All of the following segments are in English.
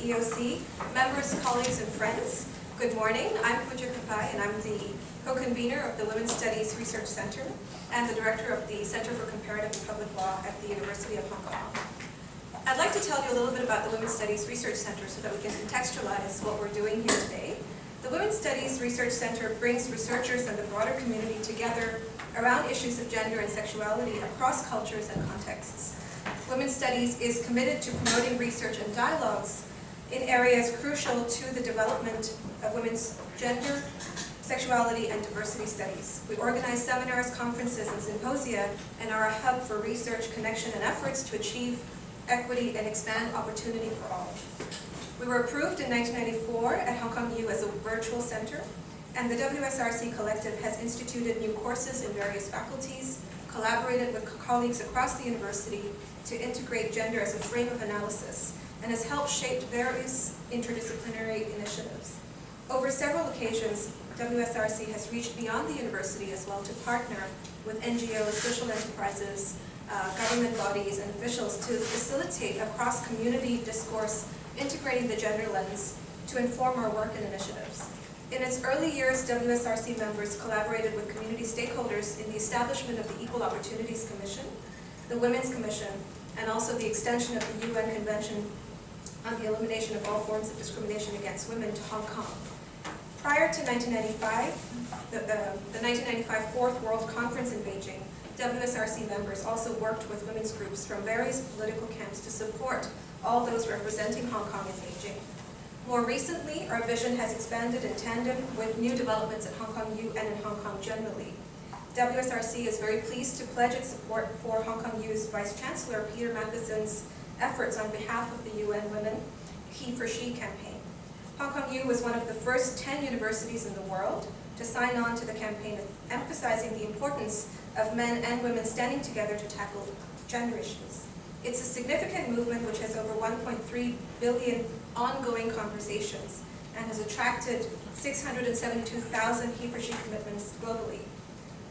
EOC, members, colleagues, and friends. Good morning. I'm Pooja Kapai, and I'm the co-convener of the Women's Studies Research Center and the director of the Center for Comparative and Public Law at the University of Hong Kong. I'd like to tell you a little bit about the Women's Studies Research Center so that we can contextualize what we're doing here today. The Women's Studies Research Center brings researchers and the broader community together around issues of gender and sexuality across cultures and contexts. Women's Studies is committed to promoting research and dialogues in areas crucial to the development of women's gender, sexuality, and diversity studies. We organize seminars, conferences, and symposia, and are a hub for research, connection, and efforts to achieve equity and expand opportunity for all. We were approved in 1994 at Hong Kong U as a virtual center, and the WSRC Collective has instituted new courses in various faculties, collaborated with colleagues across the university to integrate gender as a frame of analysis, and has helped shape various interdisciplinary initiatives. Over several occasions, WSRC has reached beyond the university as well to partner with NGOs, social enterprises, government bodies, and officials to facilitate a cross-community discourse integrating the gender lens to inform our work and initiatives. In its early years, WSRC members collaborated with community stakeholders in the establishment of the Equal Opportunities Commission, the Women's Commission, and also the extension of the UN Convention on the Elimination of All Forms of Discrimination Against Women to Hong Kong. Prior to 1995, the 1995 Fourth World Conference in Beijing, WSRC members also worked with women's groups from various political camps to support all those representing Hong Kong in Beijing. More recently, our vision has expanded in tandem with new developments at Hong Kong U and in Hong Kong generally. WSRC is very pleased to pledge its support for Hong Kong U's Vice Chancellor Peter Matheson's efforts on behalf of the UN Women He for She campaign. Hong Kong U was one of the first 10 universities in the world to sign on to the campaign, emphasizing the importance of men and women standing together to tackle gender issues. It's a significant movement which has over 1.3 billion ongoing conversations and has attracted 672,000 he for she commitments globally.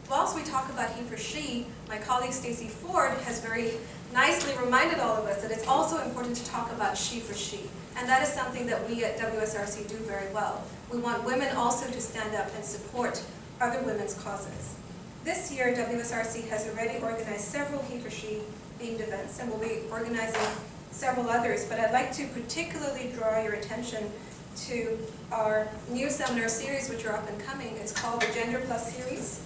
Whilst we talk about he for she, my colleague Stacey Ford has very nicely reminded all of us that it's also important to talk about she for she. And that is something that we at WSRC do very well. We want women also to stand up and support other women's causes. This year, WSRC has already organized several he for she themed events, and we'll be organizing several others, but I'd like to particularly draw your attention to our new seminar series which are up and coming. It's called the Gender Plus Series,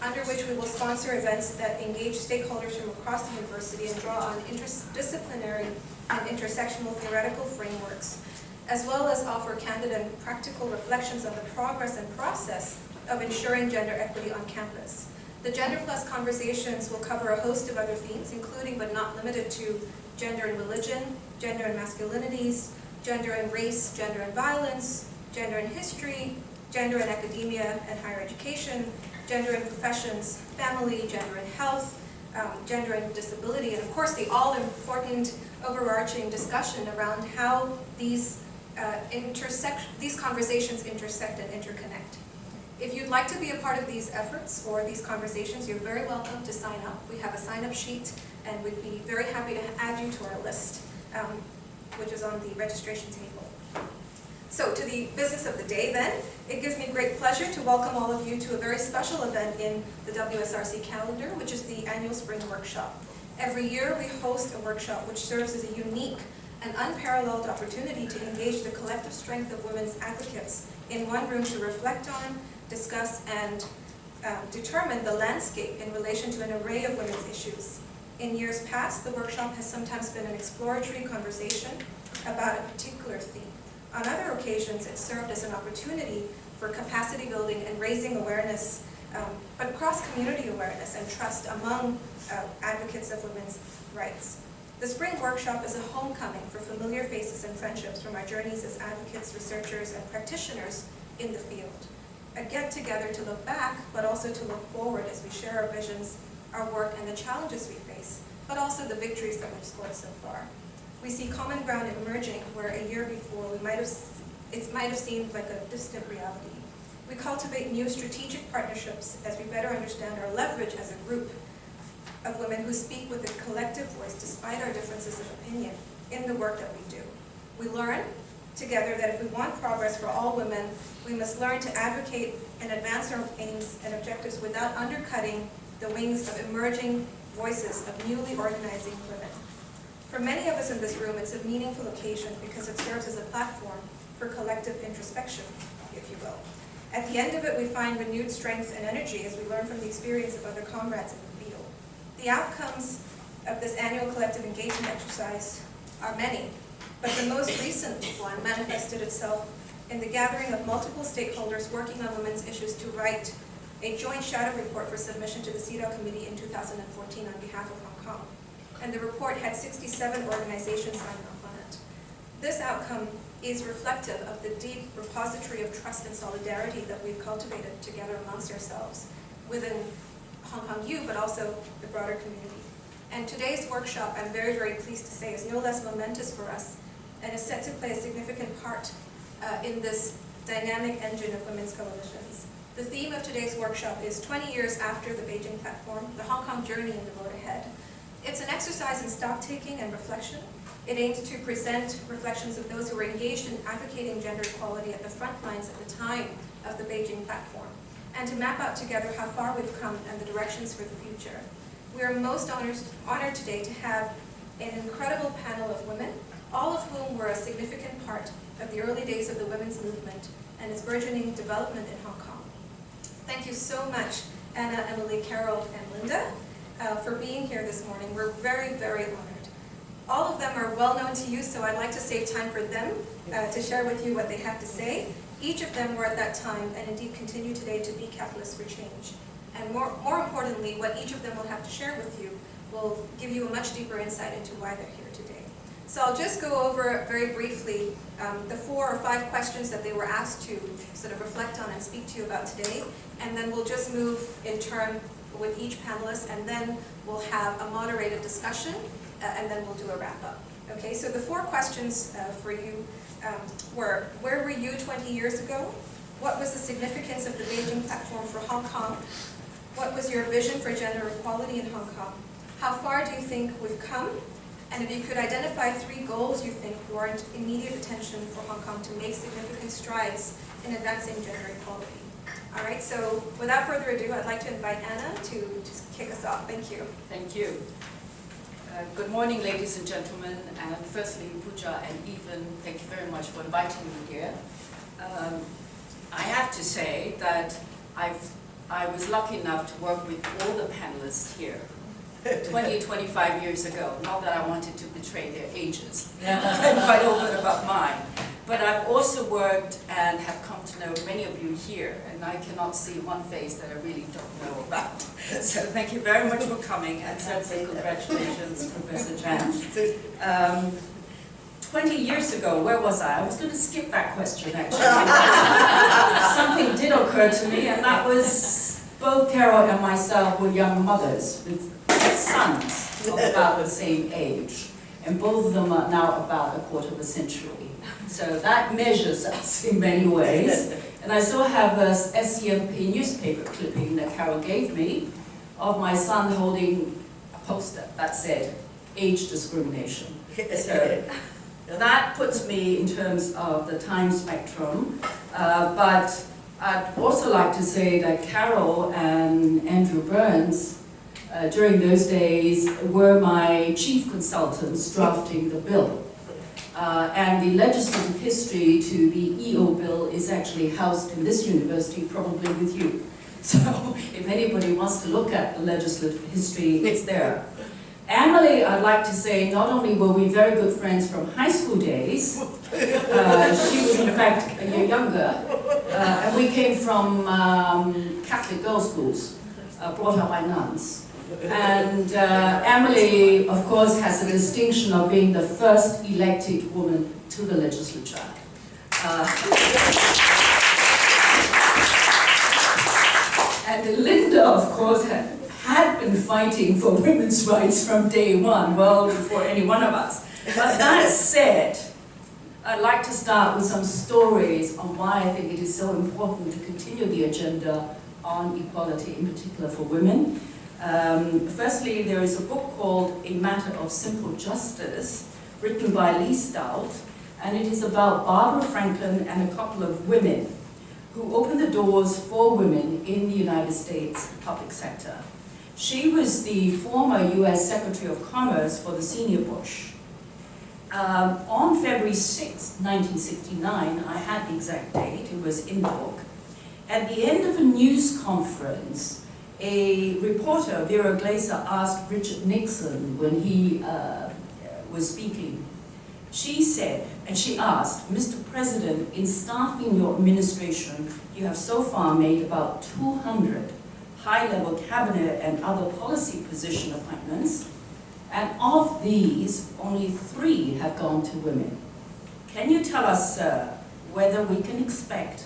under which we will sponsor events that engage stakeholders from across the university and draw on interdisciplinary and intersectional theoretical frameworks, as well as offer candid and practical reflections on the progress and process of ensuring gender equity on campus. The Gender Plus conversations will cover a host of other themes, including but not limited to gender and religion, gender and masculinities, gender and race, gender and violence, gender and history, gender and academia and higher education, gender and professions, family, gender and health, gender and disability, and of course the all-important overarching discussion around how these conversations intersect and interconnect. If you'd like to be a part of these efforts or these conversations, you're very welcome to sign up. We have a sign-up sheet, and we'd be very happy to add you to our list, which is on the registration table. So to the business of the day then, it gives me great pleasure to welcome all of you to a very special event in the WSRC calendar, which is the annual Spring Workshop. Every year we host a workshop which serves as a unique and unparalleled opportunity to engage the collective strength of women's advocates in one room to reflect on, discuss, and determine the landscape in relation to an array of women's issues. In years past, the workshop has sometimes been an exploratory conversation about a particular theme. On other occasions, it served as an opportunity for capacity building and raising awareness, but cross-community awareness and trust among advocates of women's rights. The Spring Workshop is a homecoming for familiar faces and friendships from our journeys as advocates, researchers, and practitioners in the field. A get-together to look back, but also to look forward as we share our visions, our work, and the challenges we face, but also the victories that we've scored so far. We see common ground emerging where a year before it might have seemed like a distant reality. We cultivate new strategic partnerships as we better understand our leverage as a group of women who speak with a collective voice despite our differences of opinion in the work that we do. We learn together that if we want progress for all women, we must learn to advocate and advance our aims and objectives without undercutting the wings of emerging voices of newly organizing women. For many of us in this room, it's a meaningful occasion because it serves as a platform for collective introspection, if you will. At the end of it, we find renewed strength and energy as we learn from the experience of other comrades in the field. The outcomes of this annual collective engagement exercise are many, but the most recent one manifested itself in the gathering of multiple stakeholders working on women's issues to write a joint shadow report for submission to the CEDAW Committee in 2014 on behalf of Hong Kong. And the report had 67 organizations sign off on it. This outcome is reflective of the deep repository of trust and solidarity that we've cultivated together amongst ourselves within Hong Kong U, but also the broader community. And today's workshop, I'm very, very pleased to say, is no less momentous for us and is set to play a significant part in this dynamic engine of women's coalitions. The theme of today's workshop is 20 years after the Beijing platform, the Hong Kong journey and the road ahead. It's an exercise in stock-taking and reflection. It aims to present reflections of those who were engaged in advocating gender equality at the front lines at the time of the Beijing platform, and to map out together how far we've come and the directions for the future. We are most honored today to have an incredible panel of women, all of whom were a significant part of the early days of the women's movement and its burgeoning development in Hong Kong. Thank you so much, Anna, Emily, Carol, and Linda, for being here this morning. We're very, very honored. All of them are well known to you, so I'd like to save time for them to share with you what they have to say. Each of them were at that time, and indeed continue today, to be catalysts for change. And more importantly, what each of them will have to share with you will give you a much deeper insight into why they're here today. So I'll just go over very briefly the 4 or 5 questions that they were asked to sort of reflect on and speak to you about today, and then we'll just move in turn with each panelist, and then we'll have a moderated discussion, and then we'll do a wrap-up. Okay, so the 4 questions for you were, where were you 20 years ago? What was the significance of the Beijing platform for Hong Kong? What was your vision for gender equality in Hong Kong? How far do you think we've come? And if you could identify 3 goals you think warrant immediate attention for Hong Kong to make significant strides in advancing gender equality. All right, so without further ado, I'd like to invite Anna to just kick us off. Thank you. Thank you. Good morning, ladies and gentlemen. And firstly, Pooja and Evan, thank you very much for inviting me here. I have to say that I was lucky enough to work with all the panelists here 25 years ago. Not that I wanted to betray their ages. I'm quite open about mine. But I've also worked and have come to know many of you here, and I cannot see one face that I really don't know about. So thank you very much for coming, and certainly congratulations, Professor Chan. 20 years ago, where was I? I was going to skip that question, actually. Something did occur to me, and that was both Carol and myself were young mothers with sons of about the same age, and both of them are now about a quarter of a century. So that measures us in many ways. And I still have a SCMP newspaper clipping that Carol gave me of my son holding a poster that said, age discrimination. So that puts me in terms of the time spectrum. But I'd also like to say that Carol and Andrew Burns, during those days, were my chief consultants drafting the bill. And the legislative history to the EO bill is actually housed in this university, probably with you. So if anybody wants to look at the legislative history, it's there. Emily, I'd like to say, not only were we very good friends from high school days, she was in fact a year younger, and we came from Catholic girls' schools, brought up by nuns. And Emily, of course, has the distinction of being the first elected woman to the legislature. And Linda, of course, had been fighting for women's rights from day one, well before any one of us. But that said, I'd like to start with some stories on why I think it is so important to continue the agenda on equality, in particular for women. Firstly, there is a book called A Matter of Simple Justice, written by Lee Stout, and it is about Barbara Franklin and a couple of women who opened the doors for women in the United States public sector. She was the former US Secretary of Commerce for the senior Bush. On February 6, 1969, I had the exact date, it was in the book, at the end of a news conference, a reporter, Vera Glaser, asked Richard Nixon when he was speaking. She said, and she asked, Mr. President, in staffing your administration, you have so far made about 200 high-level cabinet and other policy position appointments, and of these, only 3 have gone to women. Can you tell us, sir, whether we can expect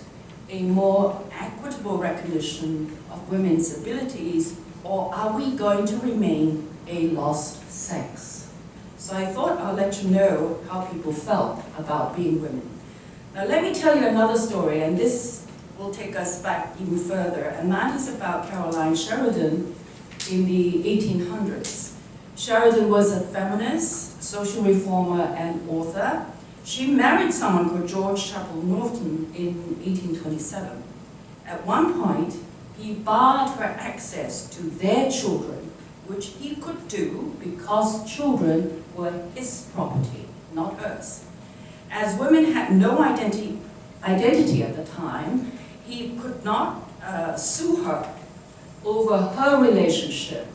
a more equitable recognition of women's abilities, or are we going to remain a lost sex? So I thought I'll let you know how people felt about being women. Now let me tell you another story, and this will take us back even further, and that is about Caroline Sheridan in the 1800s. Sheridan was a feminist, social reformer, and author. She married someone called George Chapel Norton in 1827. At one point, he barred her access to their children, which he could do because children were his property, not hers. As women had no identity at the time, he could not sue her over her relationship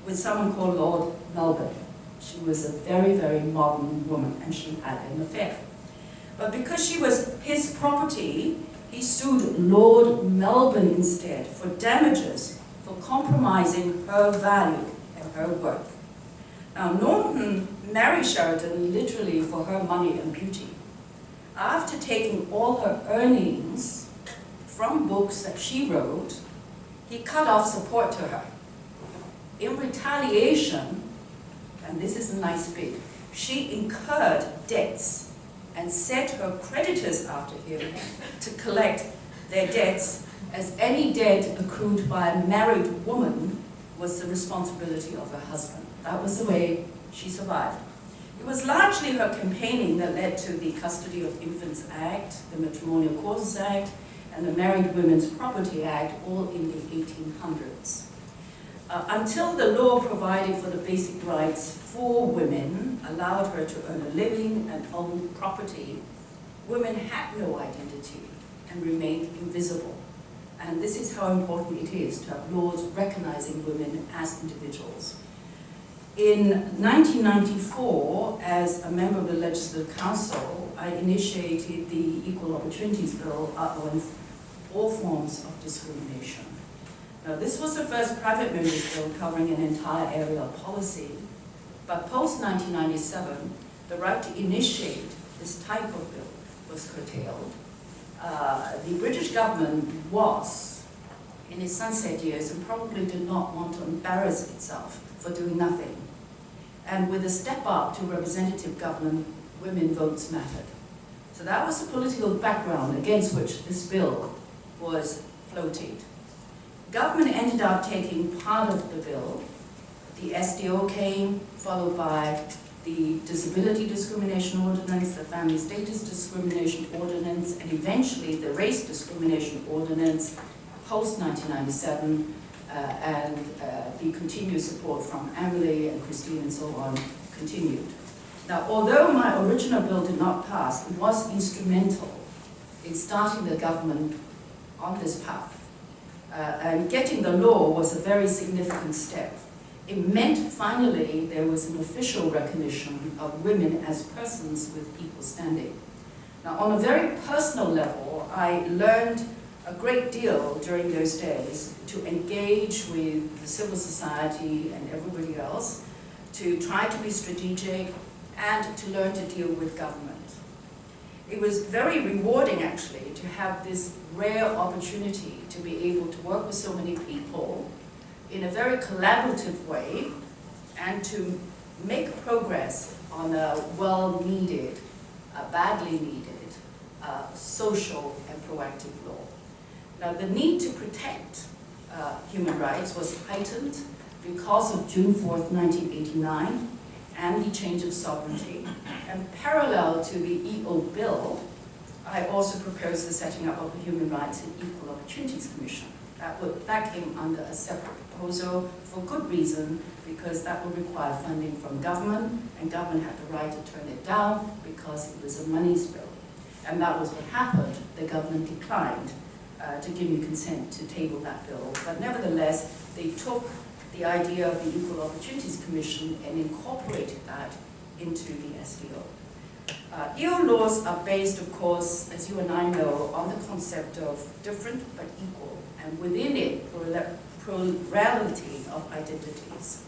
with someone called Lord Melbourne. She was a very, very modern woman, and she had an affair. But because she was his property, he sued Lord Melbourne instead for damages for compromising her value and her worth. Now, Norton married Sheridan literally for her money and beauty. After taking all her earnings from books that she wrote, he cut off support to her. In retaliation, and this is a nice bit, she incurred debts and set her creditors after him to collect their debts, as any debt accrued by a married woman was the responsibility of her husband. That was the way she survived. It was largely her campaigning that led to the Custody of Infants Act, the Matrimonial Causes Act, and the Married Women's Property Act, all in the 1800s. Until the law provided for the basic rights for women, allowed her to earn a living and own property, women had no identity and remained invisible. And this is how important it is to have laws recognizing women as individuals. In 1994, as a member of the Legislative Council, I initiated the Equal Opportunities Bill outlawing all forms of discrimination. Now, this was the first private member's bill covering an entire area of policy, but post-1997, the right to initiate this type of bill was curtailed. The British government was in its sunset years and probably did not want to embarrass itself for doing nothing. And with a step up to representative government, women votes mattered. So that was the political background against which this bill was floated. Government ended up taking part of the bill. The SDO came, followed by the Disability Discrimination Ordinance, the Family Status Discrimination Ordinance, and eventually the Race Discrimination Ordinance post-1997, and the continued support from Emily and Christine and so on continued. Now, although my original bill did not pass, it was instrumental in starting the government on this path. And getting the law was a very significant step. It meant finally there was an official recognition of women as persons with equal standing. Now, on a very personal level, I learned a great deal during those days to engage with the civil society and everybody else, to try to be strategic, and to learn to deal with government. It was very rewarding, actually, to have this rare opportunity to be able to work with so many people in a very collaborative way and to make progress on a well-needed, badly needed, social and proactive law. Now, the need to protect human rights was heightened because of June 4th, 1989, and the change of sovereignty. And parallel to the EO bill, I also proposed the setting up of a Human Rights and Equal Opportunities Commission. That came under a separate proposal for good reason, because that would require funding from government, and government had the right to turn it down because it was a monies bill. And that was what happened. The government declined to give me consent to table that bill. But nevertheless, they took the idea of the Equal Opportunities Commission and incorporated that into the SDO. EO laws are based, of course, as you and I know, on the concept of different but equal, and within it, plurality of identities,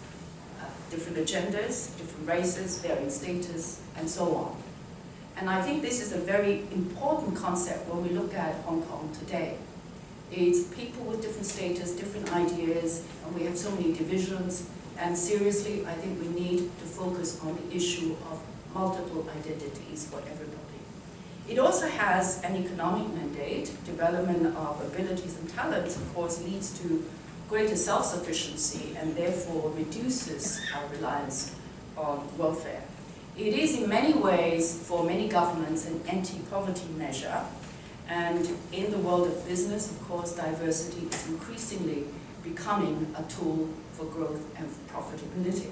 different agendas, different races, varying status, and so on. And I think this is a very important concept when we look at Hong Kong today. It's people with different status, different ideas, and we have so many divisions, and seriously, I think we need to focus on the issue of multiple identities for everybody. It also has an economic mandate. Development of abilities and talents, of course, leads to greater self-sufficiency and therefore reduces our reliance on welfare. It is in many ways, for many governments, an anti-poverty measure. And in the world of business, of course, diversity is increasingly becoming a tool for growth and profitability.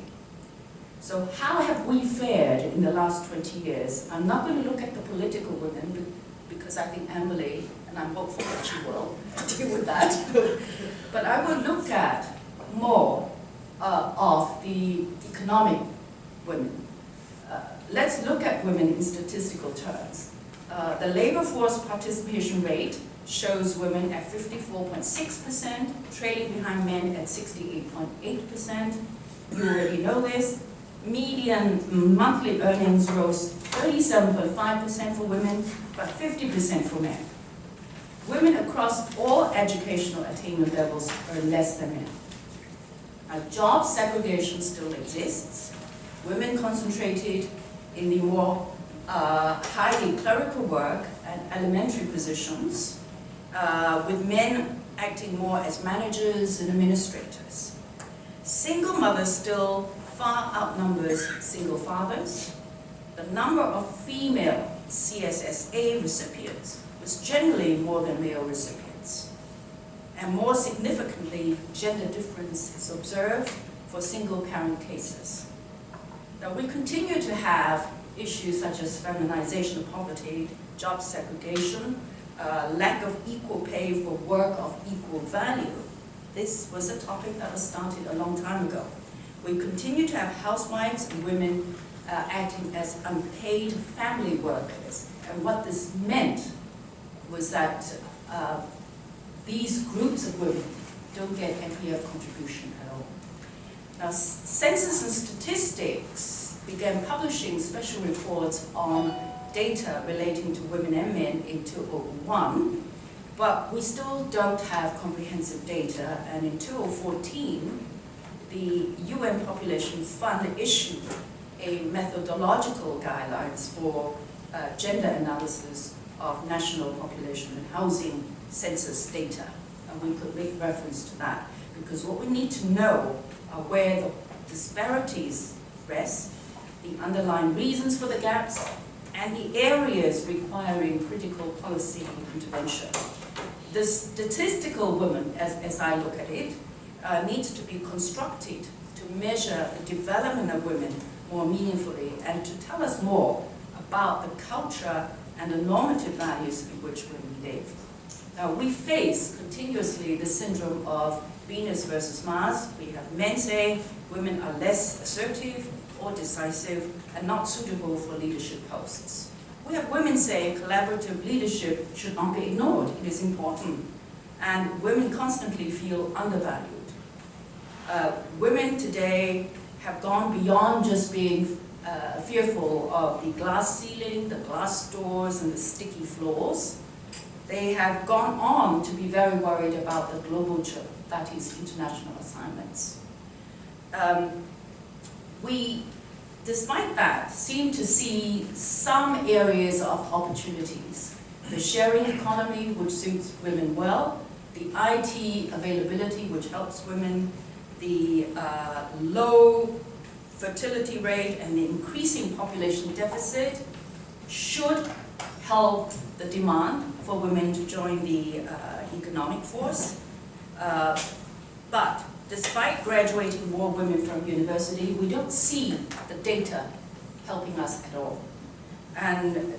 So how have we fared in the last 20 years? I'm not going to look at the political women because I think Emily, and I'm hopeful that she will, deal with that. But I will look at more of the economic women. Let's look at women in statistical terms. The labor force participation rate shows women at 54.6%, trailing behind men at 68.8%. You already know this. Median monthly earnings rose 37.5% for women, but 50% for men. Women across all educational attainment levels earn less than men. Job segregation still exists. Women concentrated in the more highly clerical work and elementary positions, with men acting more as managers and administrators. Single mothers still far outnumbers single fathers. The number of female CSSA recipients was generally more than male recipients. And more significantly, gender difference is observed for single parent cases. Now, we continue to have issues such as feminization of poverty, job segregation, lack of equal pay for work of equal value. This was a topic that was started a long time ago. We continue to have housewives and women acting as unpaid family workers. And what this meant was that these groups of women don't get NPF contribution at all. Now, Census and Statistics began publishing special reports on data relating to women and men in 2001, but we still don't have comprehensive data, and in 2014, the UN Population Fund issued a methodological guidelines for gender analysis of national population and housing census data. And we could make reference to that, because what we need to know are where the disparities rest, the underlying reasons for the gaps, and the areas requiring critical policy intervention. The statistical woman, as I look at it, needs to be constructed to measure the development of women more meaningfully and to tell us more about the culture and the normative values in which women live. Now, we face continuously the syndrome of Venus versus Mars. We have men say women are less assertive or decisive and not suitable for leadership posts. We have women say collaborative leadership should not be ignored, it is important. And women constantly feel undervalued. Women today have gone beyond just being fearful of the glass ceiling, the glass doors, and the sticky floors. They have gone on to be very worried about the global church, that is international assignments. We, despite that, seem to see some areas of opportunities. The sharing economy, which suits women well, the IT availability, which helps women, the low fertility rate and the increasing population deficit should help the demand for women to join the economic force. But despite graduating more women from university, we don't see the data helping us at all. And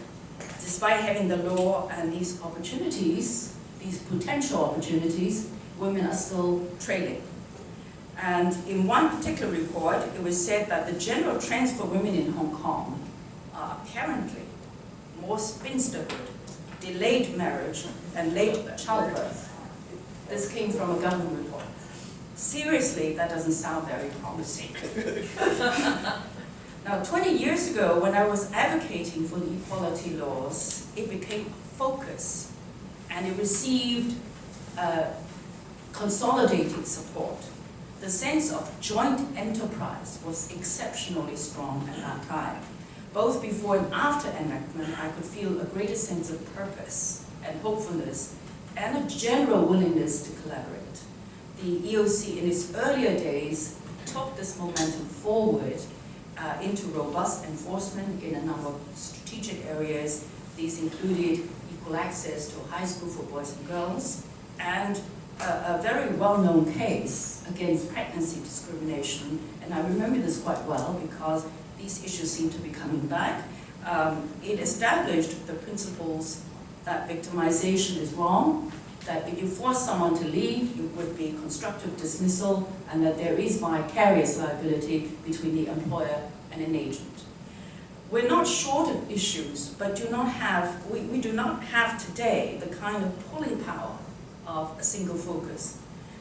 despite having the law and these opportunities, these potential opportunities, women are still trailing. And in one particular report, it was said that the general trends for women in Hong Kong are apparently more spinsterhood, delayed marriage, and late childbirth. This came from a government report. Seriously, that doesn't sound very promising. Now, 20 years ago, when I was advocating for the equality laws, it became a focus, and it received consolidated support. The sense of joint enterprise was exceptionally strong at that time. Both before and after enactment, I could feel a greater sense of purpose and hopefulness, and a general willingness to collaborate. The EOC in its earlier days took this momentum forward into robust enforcement in a number of strategic areas. These included equal access to high school for boys and girls, and a very well-known case against pregnancy discrimination. And I remember this quite well because these issues seem to be coming back. It established the principles that victimization is wrong, that if you force someone to leave, it would be constructive dismissal, and that there is vicarious liability between the employer and an agent. We're not short of issues, but we do not have today the kind of pulling power of a single focus.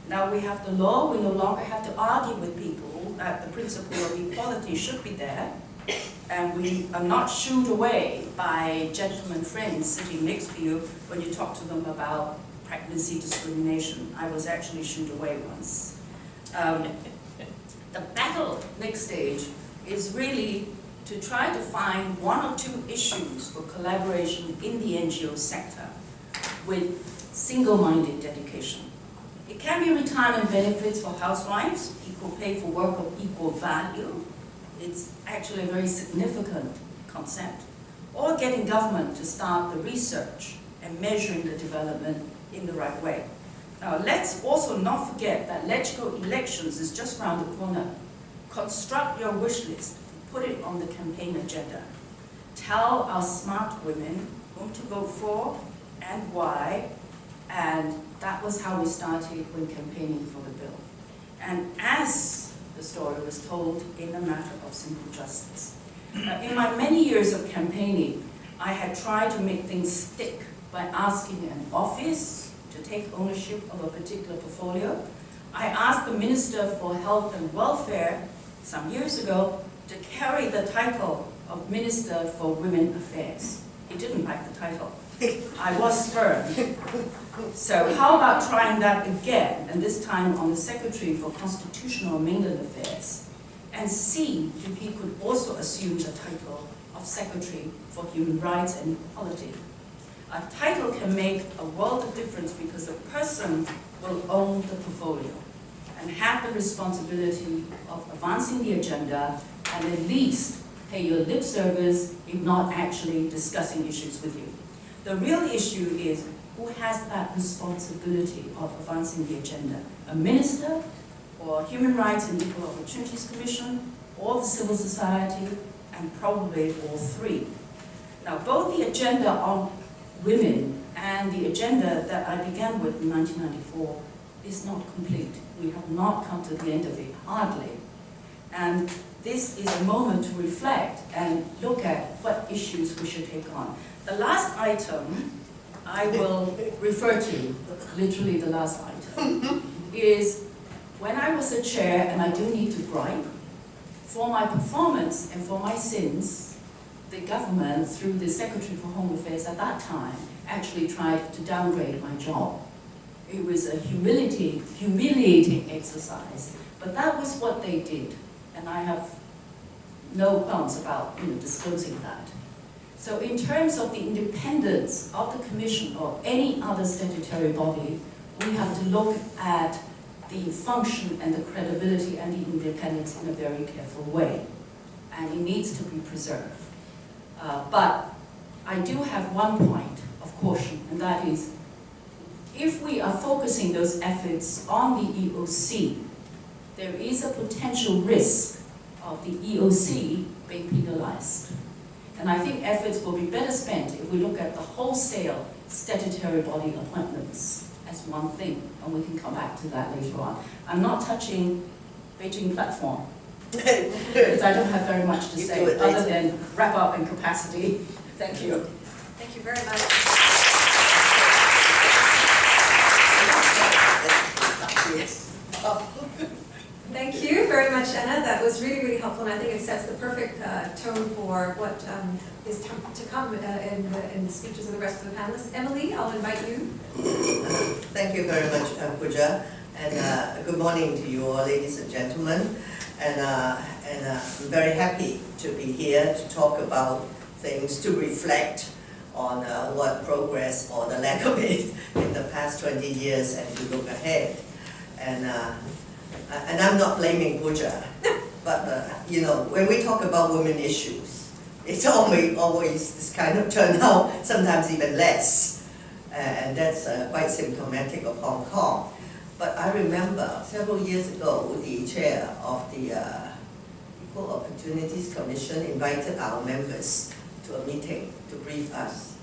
Now we have the law, we no longer have to argue with people that the principle of equality should be there, and we are not shooed away by gentlemen friends sitting next to you when you talk to them about pregnancy discrimination. I was actually shooed away once. The battle next stage is really to try to find one or two issues for collaboration in the NGO sector with single-minded dedication. It can be retirement benefits for housewives, equal pay for work of equal value. It's actually a very significant concept. Or getting government to start the research and measuring the development in the right way. Now, let's also not forget that legislative elections is just around the corner. Construct your wish list, put it on the campaign agenda. Tell our smart women whom to vote for and why, and that was how we started when campaigning for the bill. And as the story was told in a matter of simple justice. In my many years of campaigning, I had tried to make things stick by asking an office to take ownership of a particular portfolio. I asked the Minister for Health and Welfare some years ago to carry the title of Minister for Women Affairs. He didn't like the title. I was spurned. So how about trying that again, and this time on the Secretary for Constitutional and Mainland Affairs, and see if he could also assume the title of Secretary for Human Rights and Equality. A title can make a world of difference because the person will own the portfolio and have the responsibility of advancing the agenda and at least pay your lip service, if not actually discussing issues with you. The real issue is who has that responsibility of advancing the agenda? A minister, or Human Rights and Equal Opportunities Commission, or the civil society, and probably all three. Now, both the agenda on women and the agenda that I began with in 1994 is not complete. We have not come to the end of it, hardly. And this is a moment to reflect and look at what issues we should take on. The last item I will refer to, literally the last item, is when I was a chair, and I do need to gripe, for my performance and for my sins, the government, through the Secretary for Home Affairs at that time, actually tried to downgrade my job. It was a humiliating exercise, but that was what they did, and I have no qualms about disclosing that. So in terms of the independence of the Commission or any other statutory body, we have to look at the function and the credibility and the independence in a very careful way. And it needs to be preserved. But I do have one point of caution, and that is, if we are focusing those efforts on the EOC, there is a potential risk of the EOC being penalized. And I think efforts will be better spent if we look at the wholesale statutory body appointments as one thing, and we can come back to that later on. I'm not touching Beijing platform, because I don't have very much to say other than wrap up in capacity. Thank you. Thank you very much. Thank you very much, Anna. That was really, really helpful, and I think it sets the perfect tone for what is to come in the speeches of the rest of the panelists. Emily, I'll invite you. Thank you very much, Pooja, and good morning to you all, ladies and gentlemen. And I'm very happy to be here to talk about things, to reflect on what progress or the lack of it in the past 20 years and to look ahead. And I'm not blaming Pooja, but you know, when we talk about women issues, it's always this kind of turnout, sometimes even less. And that's quite symptomatic of Hong Kong. But I remember several years ago, the chair of the Equal Opportunities Commission invited our members to a meeting to brief us.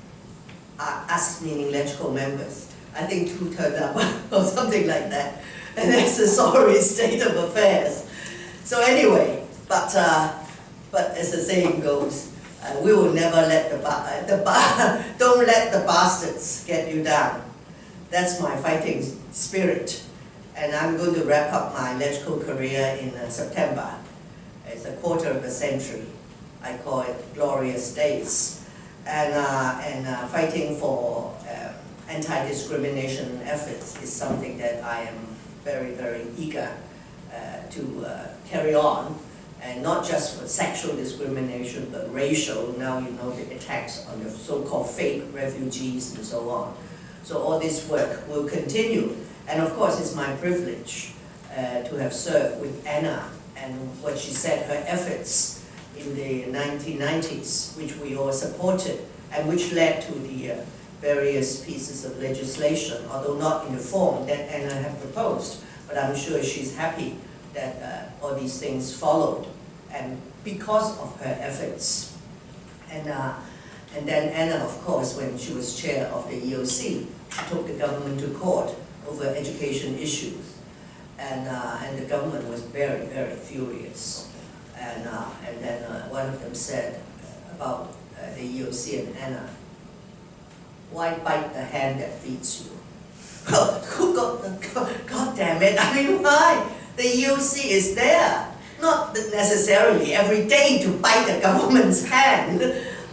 Us meaning LegCo members. I think 2 turned up or something like that. And that's a sorry state of affairs. So anyway, but as the saying goes, we will never let don't let the bastards get you down. That's my fighting spirit. And I'm going to wrap up my LegCo career in September. It's a quarter of a century. I call it glorious days. And fighting for anti-discrimination efforts is something that I am very, very eager to carry on. And not just for sexual discrimination, but racial. Now you know the attacks on the so-called fake refugees and so on. So all this work will continue. And of course, it's my privilege to have served with Anna and what she said, her efforts in the 1990s, which we all supported, and which led to the various pieces of legislation, although not in the form that Anna had proposed. But I'm sure she's happy that all these things followed, and because of her efforts. And then Anna, of course, when she was chair of the EOC, she took the government to court over education issues, and the government was very, very furious. And then one of them said about the EOC and Anna, why bite the hand that feeds you? God damn it, I mean, why? The EOC is there, not necessarily every day to bite the government's hand,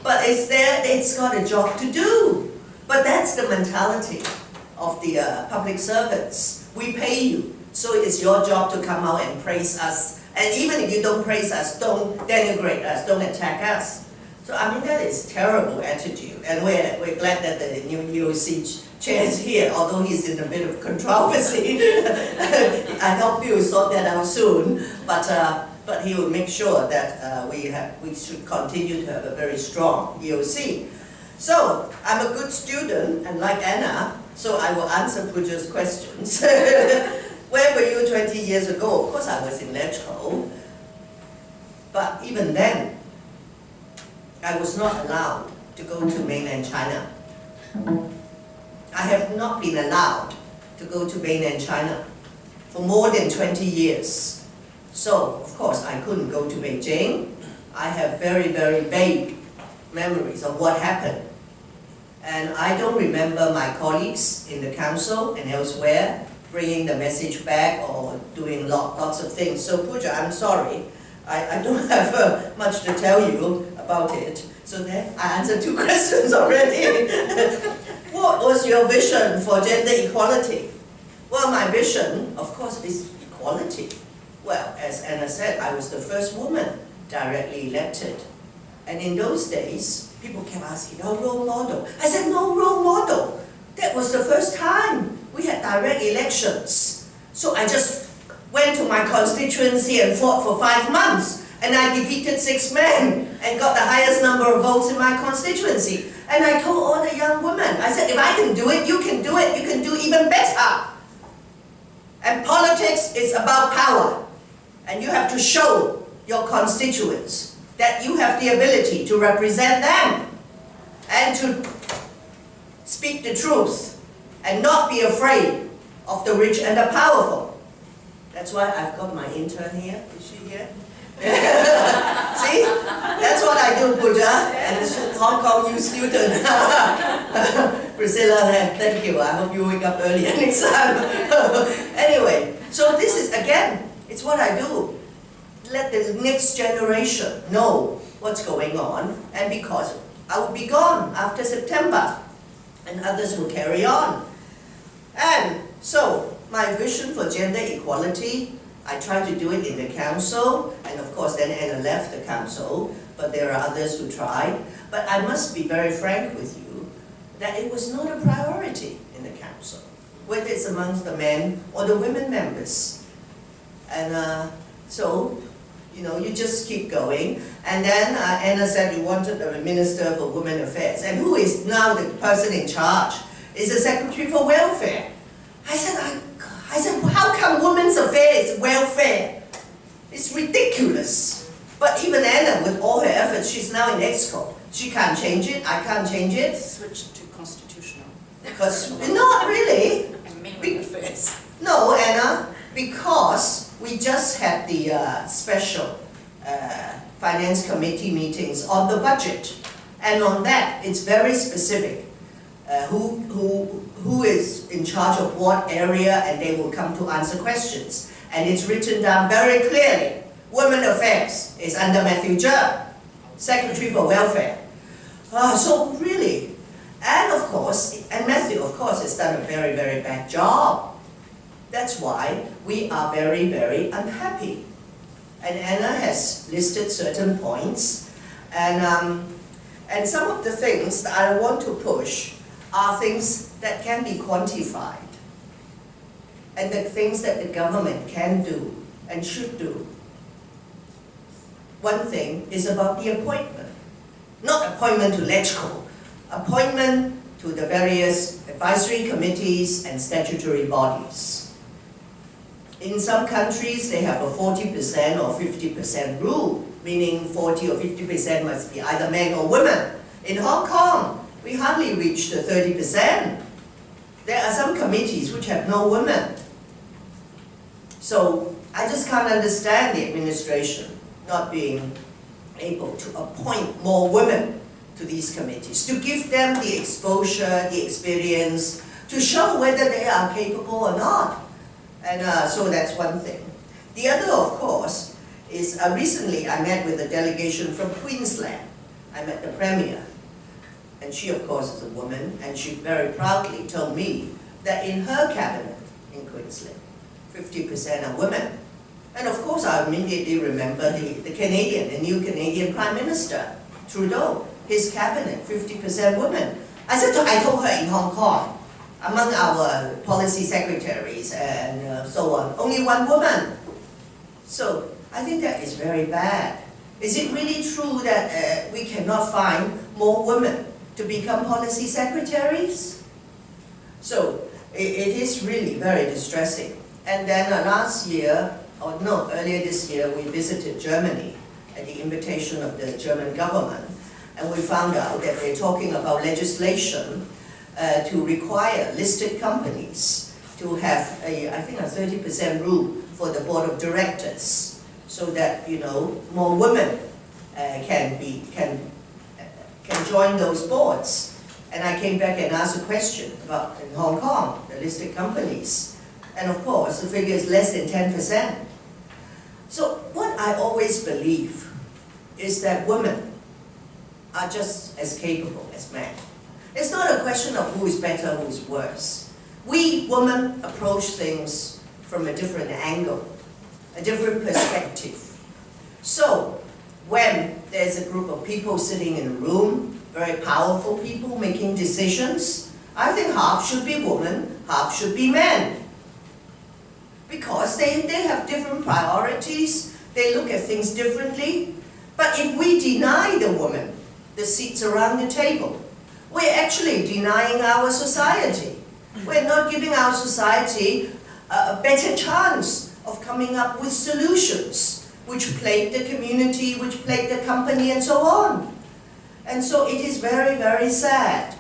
but it's there, it's got a job to do. But that's the mentality of the public servants. We pay you, so it's your job to come out and praise us. And even if you don't praise us, don't denigrate us, don't attack us. So I mean, that is a terrible attitude. And we're glad that the new EOC chair is here, although he's in a bit of controversy. I hope he will sort that out soon. But he will make sure that we should continue to have a very strong EOC. So I'm a good student, and like Anna, so I will answer Pooja's questions. Where were you 20 years ago? Of course I was in LegCo, but even then, I was not allowed to go to mainland China. I have not been allowed to go to mainland China for more than 20 years. So, of course, I couldn't go to Beijing. I have very, very vague memories of what happened. And I don't remember my colleagues in the council and elsewhere bringing the message back or doing lots of things. So, Pooja, I'm sorry. I don't have much to tell you about it. So then I answered 2 questions already. What was your vision for gender equality? Well, my vision, of course, is equality. Well, as Anna said, I was the first woman directly elected. And in those days, people kept asking, no role model. I said, no role model. That was the first time we had direct elections. So I just went to my constituency and fought for 5 months. And I defeated 6 men and got the highest number of votes in my constituency. And I told all the young women, I said, if I can do it, you can do it, you can do even better. And politics is about power. And you have to show your constituents that you have the ability to represent them and to speak the truth and not be afraid of the rich and the powerful. That's why I've got my intern here. Is she here? See? That's what I do, Pooja. And this Hong Kong U student. Priscilla, thank you. I hope you wake up earlier next time. Anyway, so this is, again, it's what I do. Let the next generation know what's going on, and because I will be gone after September, and others will carry on. And so, my vision for gender equality, I tried to do it in the council, and of course then Anna left the council, but there are others who tried. But I must be very frank with you, that it was not a priority in the council, whether it's amongst the men or the women members. And so, you know, you just keep going. And then Anna said you wanted a Minister for Women Affairs. And who is now the person in charge? Is the Secretary for Welfare. I said, how come Women's Affairs is welfare? It's ridiculous. But even Anna, with all her efforts, she's now in EXCO. She can't change it, I can't change it. Switch to constitutional. Because, not really. And women affairs. No, Anna, because we just had the special Finance Committee meetings on the budget. And on that, it's very specific. Who is in charge of what area, and they will come to answer questions. And it's written down very clearly. Women Affairs is under Matthew Zhe, Secretary for Welfare. So really, and of course, and Matthew of course has done a very, very bad job. That's why we are very, very unhappy. And Anna has listed certain points, and some of the things that I want to push are things that can be quantified, and the things that the government can do and should do. One thing is about the appointment. Not appointment to LegCo, appointment to the various advisory committees and statutory bodies. In some countries, they have a 40% or 50% rule, meaning 40 or 50% must be either men or women. In Hong Kong, we hardly reach the 30%. There are some committees which have no women. So I just can't understand the administration not being able to appoint more women to these committees, to give them the exposure, the experience, to show whether they are capable or not. And so that's one thing. The other, of course, is recently I met with a delegation from Queensland. I met the Premier. And she, of course, is a woman, and she very proudly told me that in her cabinet in Queensland, 50% are women. And of course, I immediately remember the Canadian, the new Canadian Prime Minister, Trudeau, his cabinet, 50% women. I told her in Hong Kong, among our policy secretaries and so on, only one woman. So I think that is very bad. Is it really true that we cannot find more women to become policy secretaries? So it is really very distressing. And then earlier this year, we visited Germany at the invitation of the German government, and we found out that they're talking about legislation to require listed companies to have I think a 30% rule for the board of directors, so that, you know, more women can join those boards. And I came back and asked a question about in Hong Kong, the listed companies. And of course, the figure is less than 10%. So what I always believe is that women are just as capable as men. It's not a question of who is better, who is worse. We women approach things from a different angle, a different perspective. So when there's a group of people sitting in a room, very powerful people making decisions, I think half should be women, half should be men. because they have different priorities, they look at things differently. But if we deny the woman the seats around the table, we're actually denying our society. We're not giving our society a better chance of coming up with solutions which plague the community, which plague the company, and so on. And so it is very, very sad.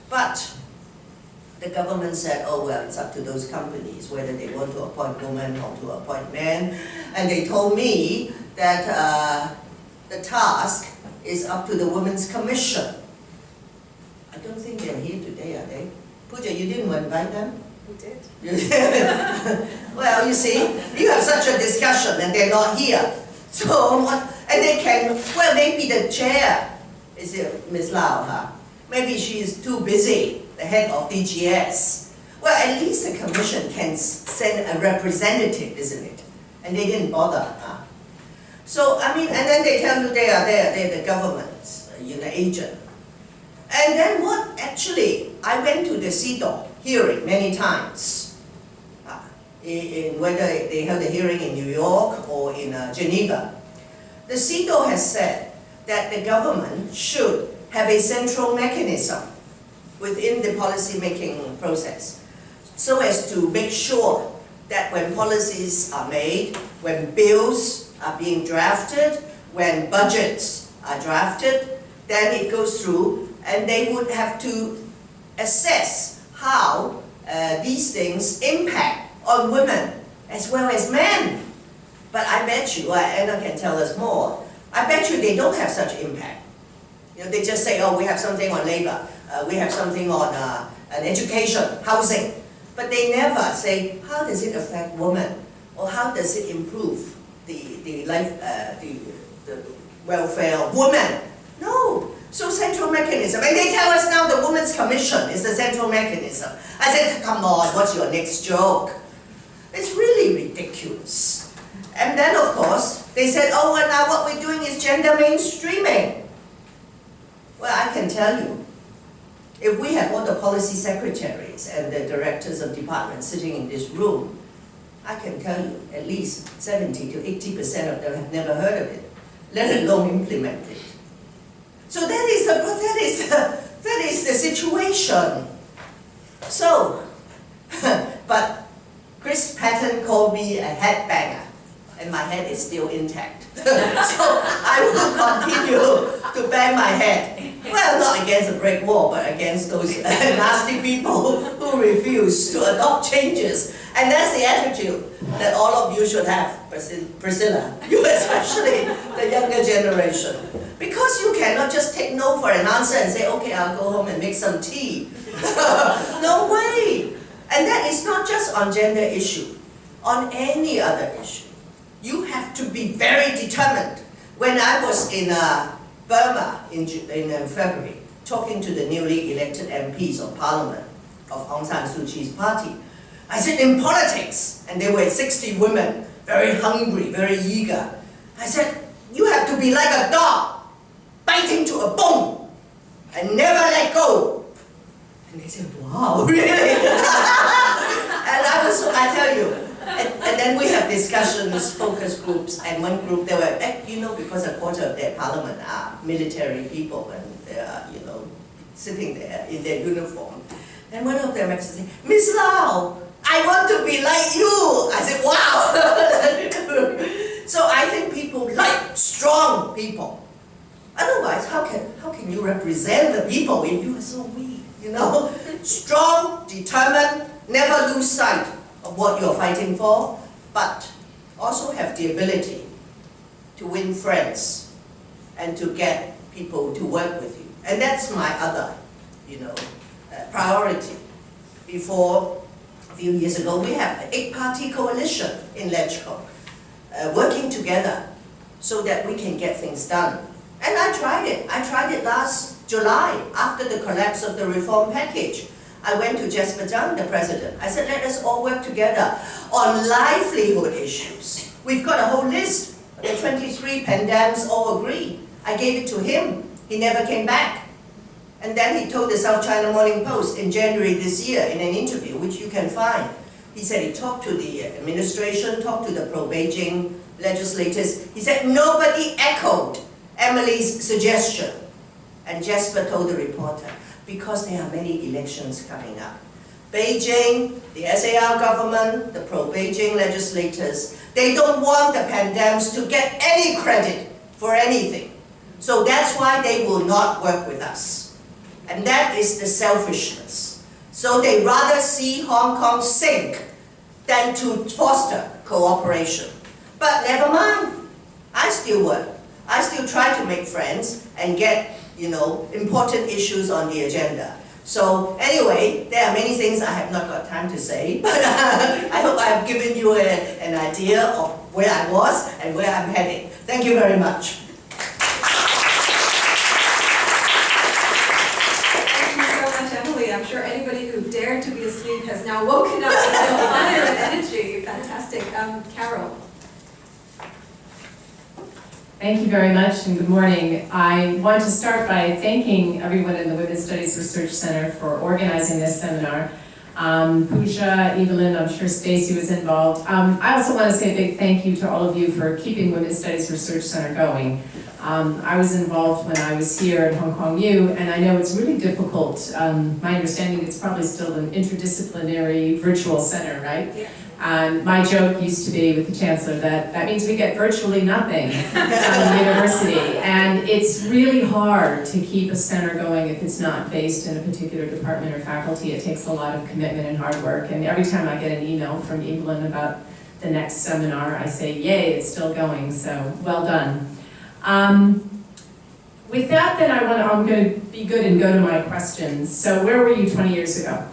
But the government said, oh, well, it's up to those companies whether they want to appoint women or to appoint men. And they told me that the task is up to the Women's Commission. I don't think they're here today, are they? Pooja, you didn't invite them? We did. Well, you see, you have such a discussion and they're not here. So, and they can, well, maybe the chair, is it Ms. Lau, huh? Maybe she is too busy, the head of DGS. Well, at least the commission can send a representative, isn't it? And they didn't bother, huh? So, I mean, and then they tell you they're the government's, agent. And then what, actually, I went to the CEDAW hearing many times, in whether they held a hearing in New York or in Geneva. The CEDAW has said that the government should have a central mechanism within the policy-making process, so as to make sure that when policies are made, when bills are being drafted, when budgets are drafted, then it goes through, and they would have to assess how these things impact on women as well as men. But I bet you, Anna can tell us more, I bet you they don't have such impact. They just say, oh, we have something on labor, we have something on an education, housing. But they never say, how does it affect women? Or how does it improve the welfare of women? No. So central mechanism. And they tell us now the Women's Commission is the central mechanism. I said, come on, what's your next joke? It's really ridiculous. And then, of course, they said, oh, well, now what we're doing is gender mainstreaming. Well, I can tell you, if we have all the policy secretaries and the directors of departments sitting in this room, I can tell you at least 70 to 80% of them have never heard of it, let alone implement it. So that is the situation. So, but Chris Patton called me a headbanger, and my head is still intact. So I will continue to bang my head. Well, not against a brick wall, but against those nasty people who refuse to adopt changes. And that's the attitude that all of you should have, Priscilla, you especially, the younger generation. Because you cannot just take no for an answer and say, okay, I'll go home and make some tea. No way. And that is not just on gender issue, on any other issue. You have to be very determined. When I was in Burma in February, talking to the newly elected MPs of Parliament of Aung San Suu Kyi's party, I said, in politics, and there were 60 women, very hungry, very eager. I said, you have to be like a dog, biting to a bone, and never let go. And they said, wow, really? And I tell you, and then we have discussions, focus groups, and one group, they were, because a quarter of their parliament are military people, and they are, sitting there in their uniform. And one of them actually said, Miss Lau, I want to be like you. I said, wow. So I think people like strong people. Otherwise, how can you represent the people if you are so weak, Strong, determined, never lose sight of what you're fighting for, but also have the ability to win friends and to get people to work with you. And that's my other, priority. Before, a few years ago, we have an 8-party coalition in LegCo, working together so that we can get things done. And I tried it. I tried it last July, after the collapse of the reform package. I went to Jasper Jung, the president. I said, let us all work together on livelihood issues. We've got a whole list. The 23 pandams all agree. I gave it to him. He never came back. And then he told the South China Morning Post in January this year in an interview, which you can find, He said he talked to the administration, talked to the pro-Beijing legislators. He said nobody echoed Emily's suggestion. And Jasper told the reporter, because there are many elections coming up. Beijing, the SAR government, the pro-Beijing legislators, they don't want the pandems to get any credit for anything. So that's why they will not work with us. And that is the selfishness. So they rather see Hong Kong sink than to foster cooperation. But never mind, I still work. I still try to make friends and get, important issues on the agenda. So anyway, there are many things I have not got time to say, but I hope I have given you an idea of where I was and where I'm heading. Thank you very much. Thank you so much, Emily. I'm sure anybody who dared to be asleep has now woken up with a fire and energy. Fantastic. Carol. Thank you very much and good morning. I want to start by thanking everyone in the Women's Studies Research Center for organizing this seminar. Pooja, Evelyn, I'm sure Stacy was involved. I also want to say a big thank you to all of you for keeping Women's Studies Research Center going. I was involved when I was here at Hong Kong U, and I know it's really difficult. My understanding it's probably still an interdisciplinary virtual center, right? Yeah. My joke used to be with the Chancellor that means we get virtually nothing from the university. And it's really hard to keep a center going if it's not based in a particular department or faculty. It takes a lot of commitment and hard work. And every time I get an email from Evelyn about the next seminar, I say, yay, it's still going, so well done. With that, then I'm going to be good and go to my questions. So where were you 20 years ago?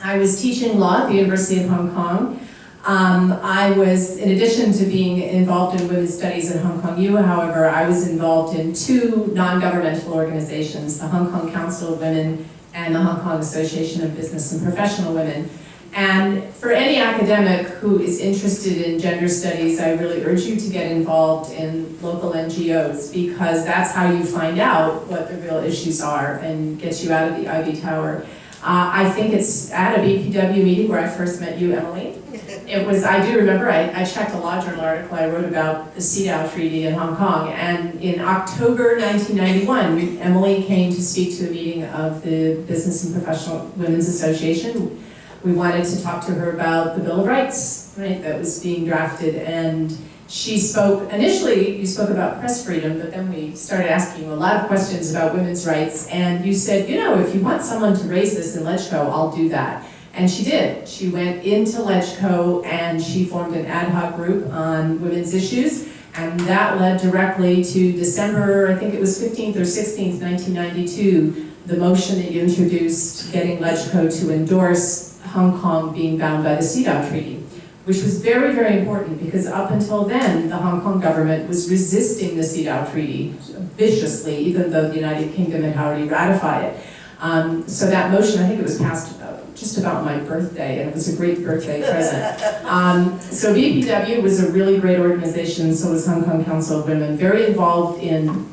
I was teaching law at the University of Hong Kong. I was, in addition to being involved in women's studies at Hong Kong U, however, I was involved in two non-governmental organizations, the Hong Kong Council of Women and the Hong Kong Association of Business and Professional Women. And for any academic who is interested in gender studies, I really urge you to get involved in local NGOs, because that's how you find out what the real issues are and get you out of the Ivy Tower. I think it's at a BPW meeting where I first met you, Emily. It was, I do remember, I checked a law journal article I wrote about the CEDAW Treaty in Hong Kong, and in October 1991, Emily came to speak to a meeting of the Business and Professional Women's Association. We wanted to talk to her about the Bill of Rights, right, that was being drafted, and she spoke, initially you spoke about press freedom, but then we started asking you a lot of questions about women's rights, and you said, if you want someone to raise this in LegCo, I'll do that. And she did. She went into LegCo and she formed an ad hoc group on women's issues, and that led directly to December, I think it was 15th or 16th, 1992, the motion that you introduced getting LegCo to endorse Hong Kong being bound by the CEDAW Treaty, which was very, very important because up until then, the Hong Kong government was resisting the CEDAW Treaty viciously, even though the United Kingdom had already ratified it. So that motion, I think it was passed just about my birthday, and it was a great birthday present. So BPW was a really great organization, so was Hong Kong Council of Women, very involved in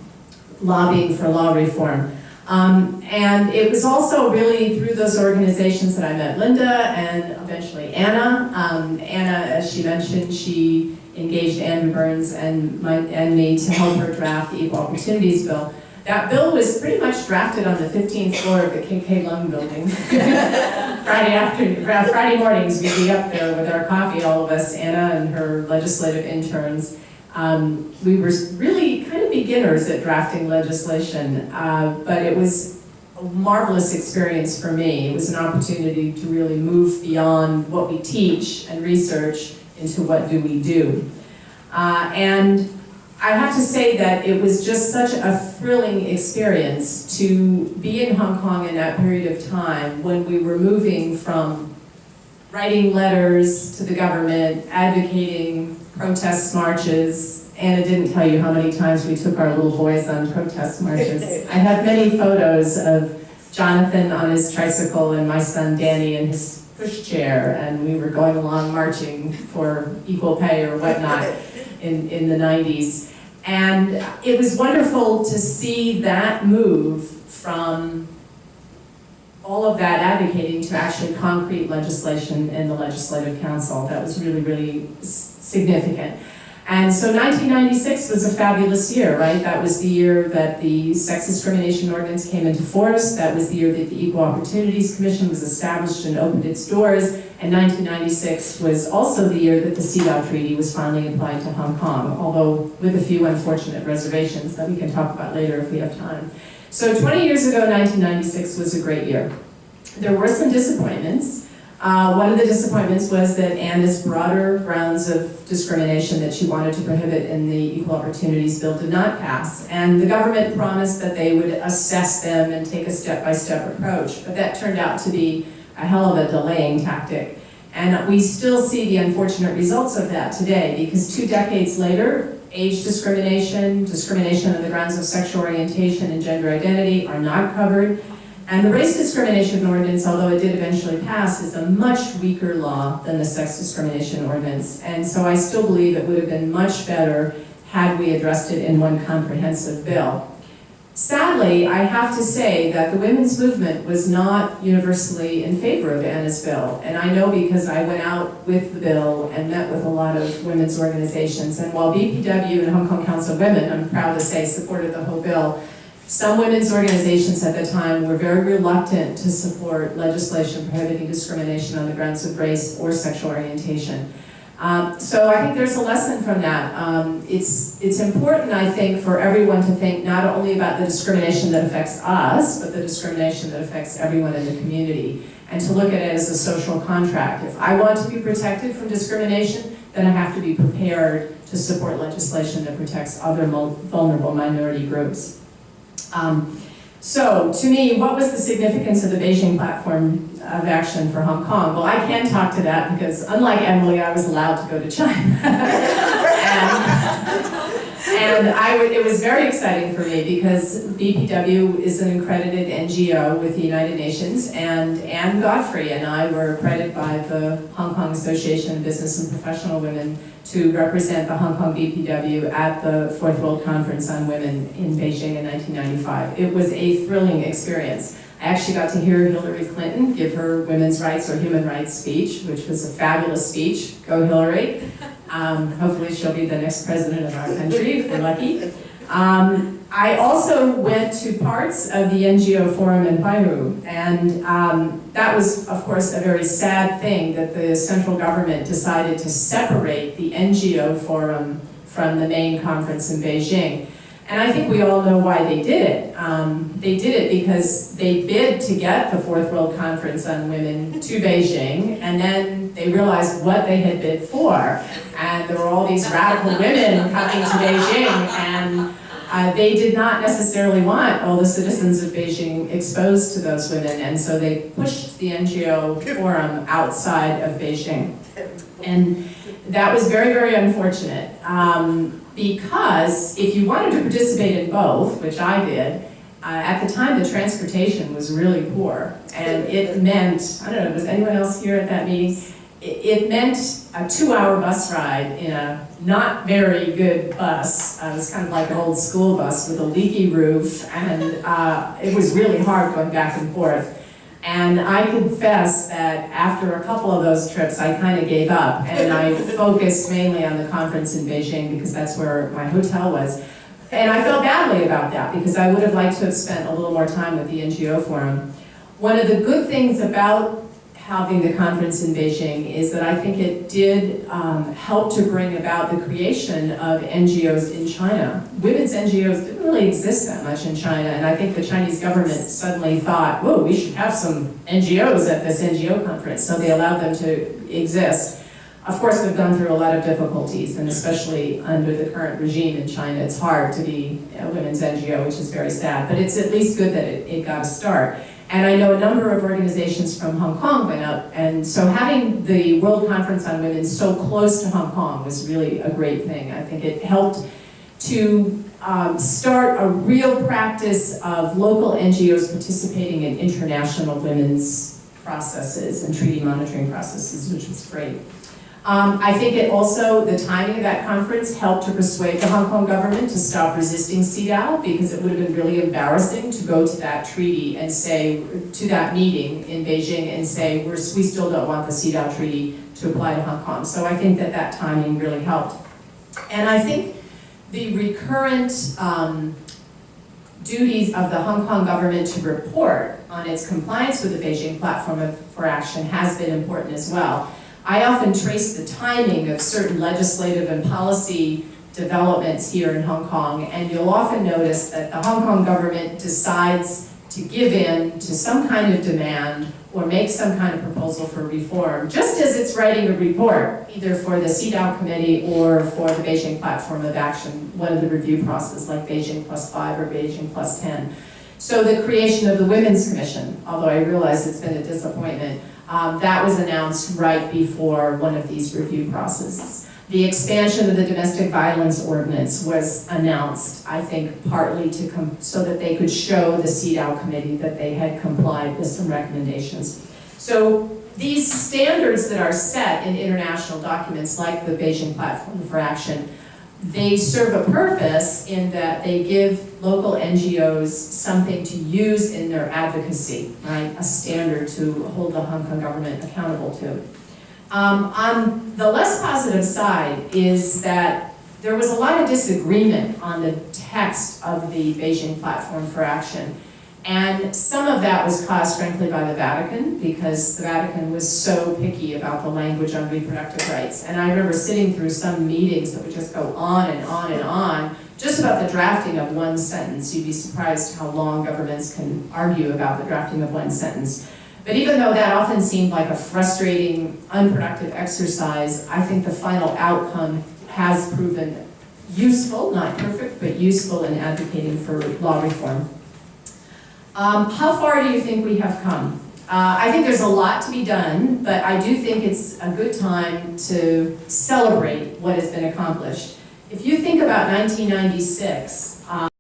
lobbying for law reform. And it was also really through those organizations that I met Linda and eventually Anna. Anna, as she mentioned, she engaged Andrew Burns and me to help her draft the Equal Opportunities Bill. That bill was pretty much drafted on the 15th floor of the K.K. Lung building. Friday mornings, we'd be up there with our coffee, all of us, Anna and her legislative interns. We were really kind of beginners at drafting legislation, but it was a marvelous experience for me. It was an opportunity to really move beyond what we teach and research into what do we do. And I have to say that it was just such a thrilling experience to be in Hong Kong in that period of time when we were moving from writing letters to the government, advocating protest marches. Anna didn't tell you how many times we took our little boys on protest marches. I have many photos of Jonathan on his tricycle and my son Danny in his pushchair, and we were going along marching for equal pay or whatnot in the 90s. And it was wonderful to see that move from all of that advocating to actually concrete legislation in the Legislative Council. That was really, really significant. And so 1996 was a fabulous year, right? That was the year that the Sex Discrimination Ordinance came into force. That was the year that the Equal Opportunities Commission was established and opened its doors. And 1996 was also the year that the CEDAW Treaty was finally applied to Hong Kong, although with a few unfortunate reservations that we can talk about later if we have time. So 20 years ago, 1996 was a great year. There were some disappointments. One of the disappointments was that Anna's broader grounds of discrimination that she wanted to prohibit in the Equal Opportunities Bill did not pass. And the government promised that they would assess them and take a step-by-step approach. But that turned out to be a hell of a delaying tactic. And we still see the unfortunate results of that today, because 2 decades later, age discrimination, discrimination on the grounds of sexual orientation and gender identity are not covered. And the Race Discrimination Ordinance, although it did eventually pass, is a much weaker law than the Sex Discrimination Ordinance. And so I still believe it would have been much better had we addressed it in one comprehensive bill. Sadly, I have to say that the women's movement was not universally in favor of Anna's bill. And I know because I went out with the bill and met with a lot of women's organizations. And while BPW and Hong Kong Council of Women, I'm proud to say, supported the whole bill, some women's organizations at the time were very reluctant to support legislation prohibiting discrimination on the grounds of race or sexual orientation. So I think there's a lesson from that. It's important, I think, for everyone to think not only about the discrimination that affects us, but the discrimination that affects everyone in the community, and to look at it as a social contract. If I want to be protected from discrimination, then I have to be prepared to support legislation that protects other vulnerable minority groups. So, to me, what was the significance of the Beijing Platform of Action for Hong Kong? Well, I can talk to that because, unlike Emily, I was allowed to go to China. It was very exciting for me because BPW is an accredited NGO with the United Nations, and Anne Godfrey and I were accredited by the Hong Kong Association of Business and Professional Women to represent the Hong Kong BPW at the Fourth World Conference on Women in Beijing in 1995. It was a thrilling experience. I actually got to hear Hillary Clinton give her women's rights or human rights speech, which was a fabulous speech. Go Hillary. Hopefully she'll be the next president of our country, if we're lucky. I also went to parts of the NGO forum in Beirut, and that was, of course, a very sad thing that the central government decided to separate the NGO forum from the main conference in Beijing. And I think we all know why they did it. They did it because they bid to get the Fourth World Conference on Women to Beijing, and then they realized what they had bid for. And there were all these radical women coming to Beijing, and they did not necessarily want all the citizens of Beijing exposed to those women, and so they pushed the NGO forum outside of Beijing. And that was very, very unfortunate. Because if you wanted to participate in both, which I did, at the time the transportation was really poor. And it meant, I don't know, was anyone else here at that meeting? It meant a 2-hour bus ride in a not very good bus. It was kind of like an old school bus with a leaky roof, and it was really hard going back and forth. And I confess that after a couple of those trips, I kind of gave up, and I focused mainly on the conference in Beijing because that's where my hotel was. And I felt badly about that because I would have liked to have spent a little more time with the NGO forum. One of the good things about having the conference in Beijing is that I think it did help to bring about the creation of NGOs in China. Women's NGOs didn't really exist that much in China, and I think the Chinese government suddenly thought, whoa, we should have some NGOs at this NGO conference, so they allowed them to exist. Of course, we've gone through a lot of difficulties, and especially under the current regime in China, it's hard to be a women's NGO, which is very sad, but it's at least good that it got a start. And I know a number of organizations from Hong Kong went out, and so having the World Conference on Women so close to Hong Kong was really a great thing. I think it helped to start a real practice of local NGOs participating in international women's processes and treaty monitoring processes, which was great. I think it also, the timing of that conference helped to persuade the Hong Kong government to stop resisting CEDAW, because it would have been really embarrassing to go to that treaty and say, to that meeting in Beijing and say, we still don't want the CEDAW treaty to apply to Hong Kong. So I think that that timing really helped. And I think the recurrent duties of the Hong Kong government to report on its compliance with the Beijing Platform for Action has been important as well. I often trace the timing of certain legislative and policy developments here in Hong Kong, and you'll often notice that the Hong Kong government decides to give in to some kind of demand or make some kind of proposal for reform, just as it's writing a report, either for the CEDAW committee or for the Beijing Platform of Action, one of the review processes like Beijing +5 or Beijing +10. So the creation of the Women's Commission, although I realize it's been a disappointment, that was announced right before one of these review processes. The expansion of the Domestic Violence Ordinance was announced, I think, partly so that they could show the CEDAW committee that they had complied with some recommendations. So these standards that are set in international documents like the Beijing Platform for Action, they serve a purpose in that they give local NGOs something to use in their advocacy, right? A standard to hold the Hong Kong government accountable to. On the less positive side is that there was a lot of disagreement on the text of the Beijing Platform for Action. And some of that was caused, frankly, by the Vatican, because the Vatican was so picky about the language on reproductive rights. And I remember sitting through some meetings that would just go on and on and on, just about the drafting of one sentence. You'd be surprised how long governments can argue about the drafting of one sentence. But even though that often seemed like a frustrating, unproductive exercise, I think the final outcome has proven useful, not perfect, but useful in advocating for law reform. How far do you think we have come? I think there's a lot to be done, but I do think it's a good time to celebrate what has been accomplished. If you think about 1996,